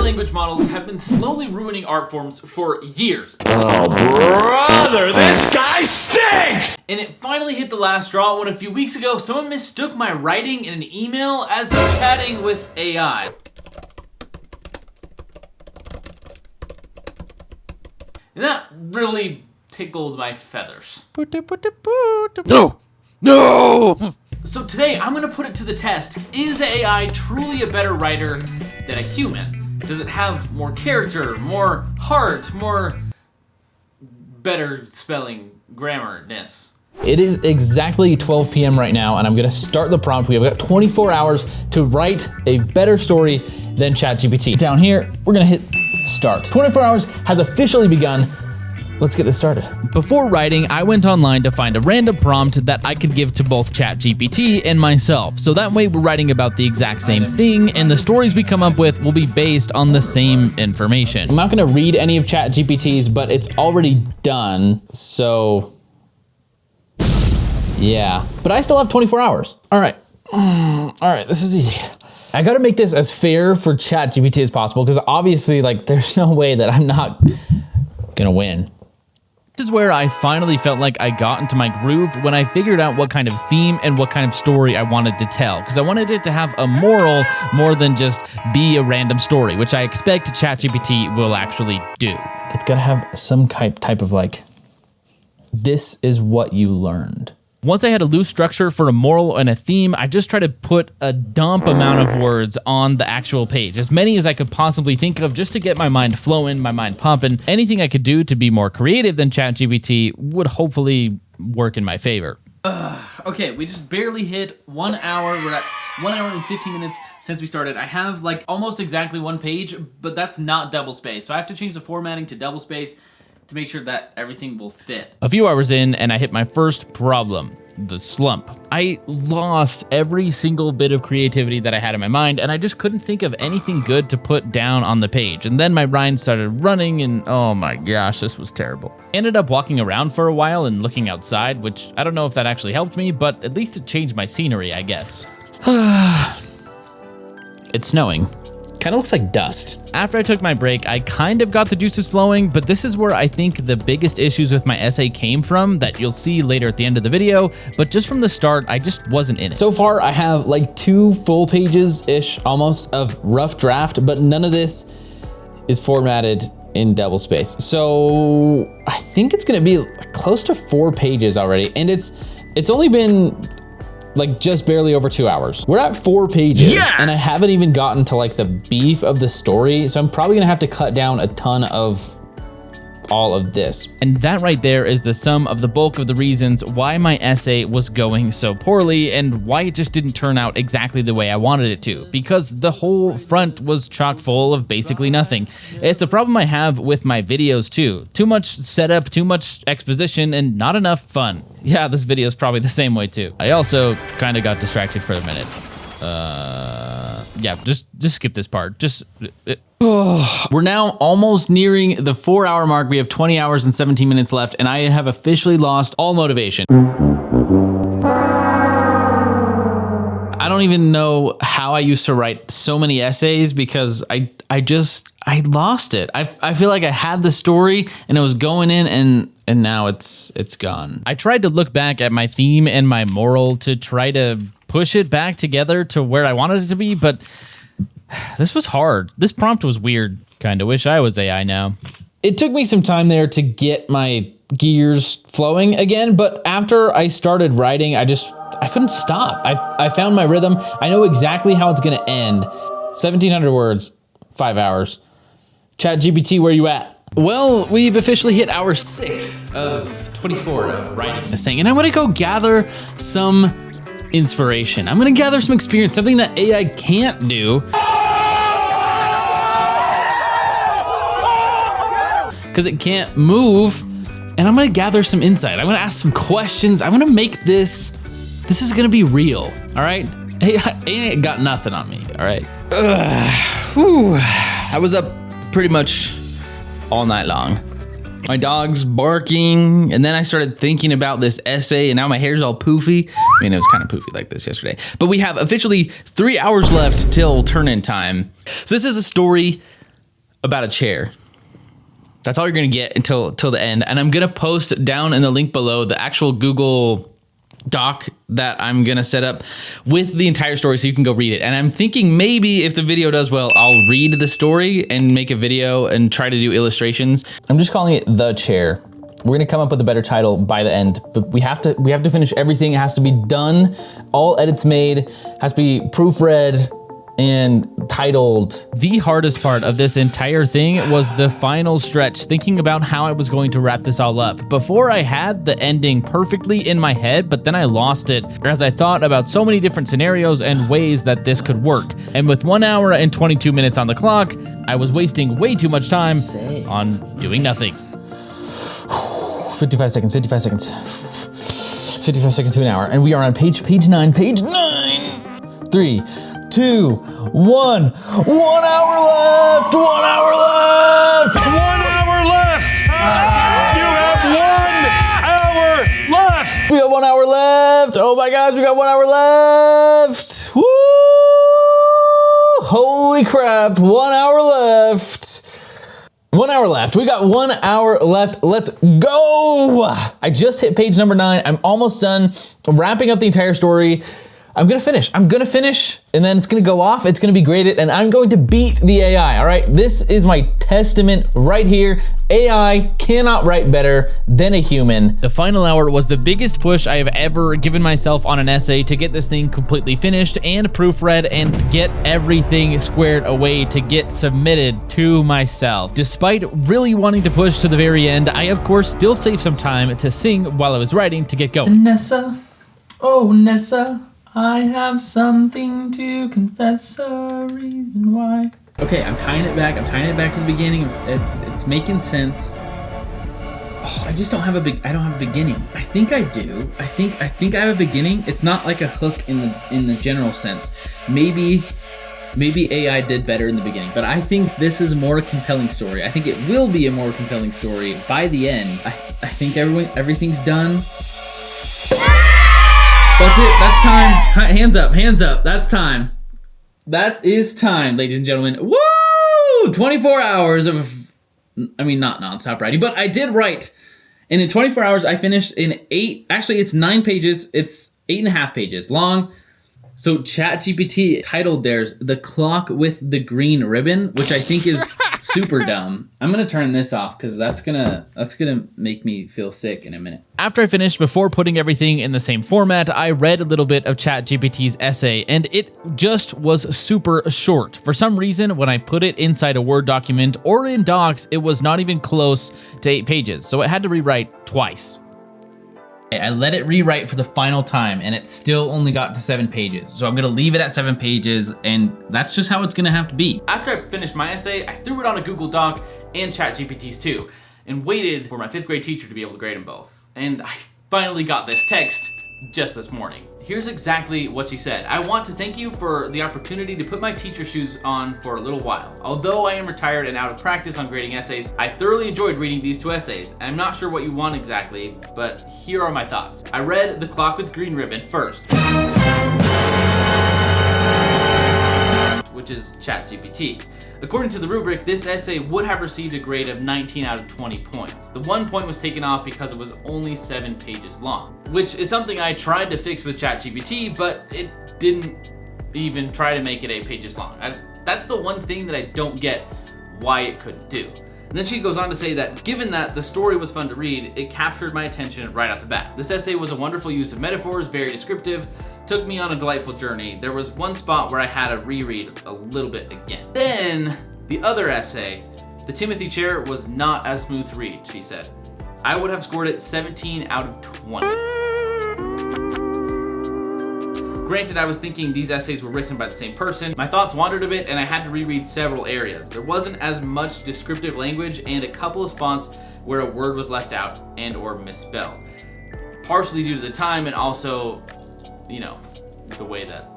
language models have been slowly ruining art forms for years. Oh, brother, this guy stinks! And it finally hit the last straw when a few weeks ago, someone mistook my writing in an email as chatting with AI. And that really tickled my feathers. No! No! So today, I'm gonna put it to the test. Is AI truly a better writer than a human? Does it have more character, more heart, more better spelling, grammar-ness? It is exactly 12 p.m. right now, and I'm gonna start the prompt. We've got 24 hours to write a better story than ChatGPT. Down here, we're gonna hit start. 24 hours has officially begun. Let's get this started. Before writing, I went online to find a random prompt that I could give to both ChatGPT and myself. So that way we're writing about the exact same thing, and the stories we come up with will be based on the same information. I'm not gonna read any of ChatGPT's, but it's already done, so yeah. But I still have 24 hours. All right, this is easy. I gotta make this as fair for ChatGPT as possible, because obviously, like, there's no way that I'm not gonna win. This is where I finally felt like I got into my groove when I figured out what kind of theme and what kind of story I wanted to tell, because I wanted it to have a moral more than just be a random story, which I expect ChatGPT will actually do. It's gotta have some type of like, this is what you learned. Once I had a loose structure for a moral and a theme, I just tried to put a dump amount of words on the actual page, as many as I could possibly think of, just to get my mind flowing, my mind pumping. Anything I could do to be more creative than ChatGPT would hopefully work in my favor. Okay, we just barely hit 1 hour. We're at 1 hour and 15 minutes since we started. I have like almost exactly one page, but that's not double space. So I have to change the formatting to double space to make sure that everything will fit. A few hours in, and I hit my first problem, the slump. I lost every single bit of creativity that I had in my mind, and I just couldn't think of anything good to put down on the page. And then my mind started running, and oh my gosh, this was terrible. I ended up walking around for a while and looking outside, which I don't know if that actually helped me, but at least it changed my scenery, I guess. It's snowing. Kind of looks like dust. After I took my break, I kind of got the juices flowing, but this is where I think the biggest issues with my essay came from, that you'll see later at the end of the video, but just from the start, I just wasn't in it. So far, I have like 2 full pages-ish almost of rough draft, but none of this is formatted in double space. So I think it's gonna be close to 4 pages already, and it's only been like just barely over 2 hours. We're at 4 pages, yes! And I haven't even gotten to like the beef of the story, so I'm probably gonna have to cut down a ton of all of this. And that right there is the sum of the bulk of the reasons why my essay was going so poorly and why it just didn't turn out exactly the way I wanted it to, because the whole front was chock full of basically nothing. It's a problem I have with my videos too. Too much setup, too much exposition, and not enough fun. Yeah, this video is probably the same way too. I also kind of got distracted for a minute. Yeah, just skip this part. We're now almost nearing the 4-hour mark. We have 20 hours and 17 minutes left, and I have officially lost all motivation. I don't even know how I used to write so many essays, because I lost it. I feel like I had the story and it was going in, and now it's gone. I tried to look back at my theme and my moral to try to push it back together to where I wanted it to be, but this was hard. This prompt was weird. Kinda wish I was AI now. It took me some time there to get my gears flowing again, but after I started writing, I couldn't stop. I found my rhythm. I know exactly how it's gonna end. 1,700 words, 5 hours. ChatGPT, where you at? Well, we've officially hit hour 6 of 24 of writing this thing, and I'm gonna go gather some inspiration. I'm gonna gather some experience, something that AI can't do, because it can't move, and I'm gonna gather some insight. I'm gonna ask some questions. I'm gonna make this is gonna be real, all right? AI ain't got nothing on me, all right? I was up pretty much all night long. My dog's barking, and then I started thinking about this essay, and now my hair's all poofy. I mean, it was kind of poofy like this yesterday. But we have officially 3 hours left till turn-in time. So this is a story about a chair. That's all you're gonna get until the end. And I'm gonna post down in the link below the actual Google Doc that I'm gonna set up with the entire story so you can go read it. And I'm thinking maybe if the video does well, I'll read the story and make a video and try to do illustrations. I'm just calling it The Chair. We're gonna come up with a better title by the end, but we have to finish everything. It has to be done, all edits made, has to be proofread and titled. The hardest part of this entire thing was the final stretch, thinking about how I was going to wrap this all up. Before I had the ending perfectly in my head, but then I lost it as I thought about so many different scenarios and ways that this could work. And with 1 hour and 22 minutes on the clock, I was wasting way too much time on doing nothing. 55 seconds, 55 seconds. 55 seconds to an hour. And we are on page 9, page 9. 3, 2, 1. 1 hour left. 1 hour left. 1 hour left! You have 1 hour left! We got 1 hour left. Oh my gosh, we got 1 hour left. Woo! Holy crap, 1 hour left. 1 hour left. We got 1 hour left. Let's go. I just hit page number 9. I'm almost done wrapping up the entire story. I'm gonna finish, and then it's gonna go off, it's gonna be graded, and I'm going to beat the AI, all right? This is my testament right here. AI cannot write better than a human. The final hour was the biggest push I have ever given myself on an essay to get this thing completely finished and proofread and get everything squared away to get submitted to myself. Despite really wanting to push to the very end, I of course still saved some time to sing while I was writing to get going. Nessa, oh Nessa, I have something to confess, a reason why. Okay, I'm tying it back to the beginning. It's making sense. Oh, I just don't have I don't have a beginning. I think I do. I think I have a beginning. It's not like a hook in the general sense. Maybe AI did better in the beginning, but I think this is a more compelling story. I think it will be a more compelling story by the end. I think everything's done. That's it, that's time. Hands up, that's time. That is time, ladies and gentlemen. Woo! 24 hours of, I mean, not nonstop writing, but I did write. And in 24 hours, I finished in 8, actually it's 9 pages, it's 8.5 pages long. So ChatGPT titled theirs, "The Clock with the Green Ribbon," which I think is super dumb. I'm gonna turn this off because that's gonna make me feel sick in a minute. After I finished, before putting everything in the same format, I read a little bit of ChatGPT's essay, and it just was super short. For some reason, when I put it inside a Word document or in Docs, it was not even close to 8 pages, so I had to rewrite twice. I let it rewrite for the final time, and it still only got to 7 pages. So I'm gonna leave it at 7 pages, and that's just how it's gonna have to be. After I finished my essay, I threw it on a Google Doc and ChatGPT's too, and waited for my 5th grade teacher to be able to grade them both. And I finally got this text just this morning. Here's exactly what she said. "I want to thank you for the opportunity to put my teacher shoes on for a little while. Although I am retired and out of practice on grading essays, I thoroughly enjoyed reading these 2 essays. I'm not sure what you want exactly, but here are my thoughts. I read The Clock with Green Ribbon first," which is ChatGPT. "According to the rubric, this essay would have received a grade of 19 out of 20 points. The 1 point was taken off because it was only 7 pages long, which is something I tried to fix with ChatGPT, but it didn't even try to make it 8 pages long. That's the one thing that I don't get why it couldn't do." And then she goes on to say that given that the story was fun to read, it captured my attention right off the bat. "This essay was a wonderful use of metaphors, very descriptive, took me on a delightful journey. There was one spot where I had to reread a little bit again." Then, the other essay, "The Timothy Chair was not as smooth to read," she said. "I would have scored it 17 out of 20. Granted, I was thinking these essays were written by the same person. My thoughts wandered a bit and I had to reread several areas. There wasn't as much descriptive language and a couple of spots where a word was left out and or misspelled. Partially due to the time and also, you know, the way that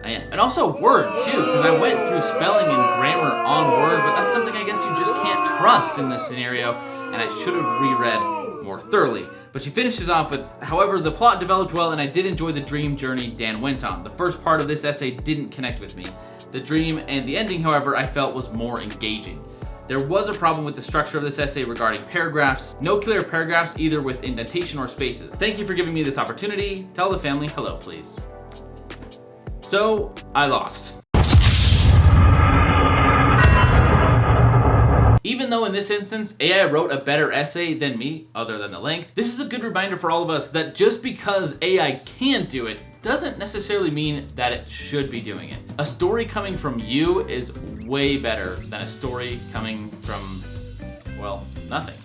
I am. And also Word too, because I went through spelling and grammar on Word, but that's something I guess you just can't trust in this scenario, and I should have reread more thoroughly." But she finishes off with, "However, the plot developed well and I did enjoy the dream journey Dan went on. The first part of this essay didn't connect with me. The dream and the ending, however, I felt was more engaging. There was a problem with the structure of this essay regarding paragraphs. No clear paragraphs either with indentation or spaces. Thank you for giving me this opportunity. Tell the family hello, please. So, I lost. Even though in this instance, AI wrote a better essay than me, other than the length, this is a good reminder for all of us that just because AI can do it, doesn't necessarily mean that it should be doing it. A story coming from you is way better than a story coming from, well, nothing.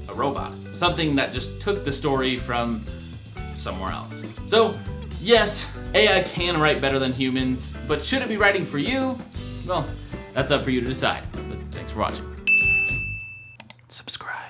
A robot. Something that just took the story from somewhere else. So, yes, AI can write better than humans, but should it be writing for you? Well, that's up for you to decide. But thanks for watching. Subscribe.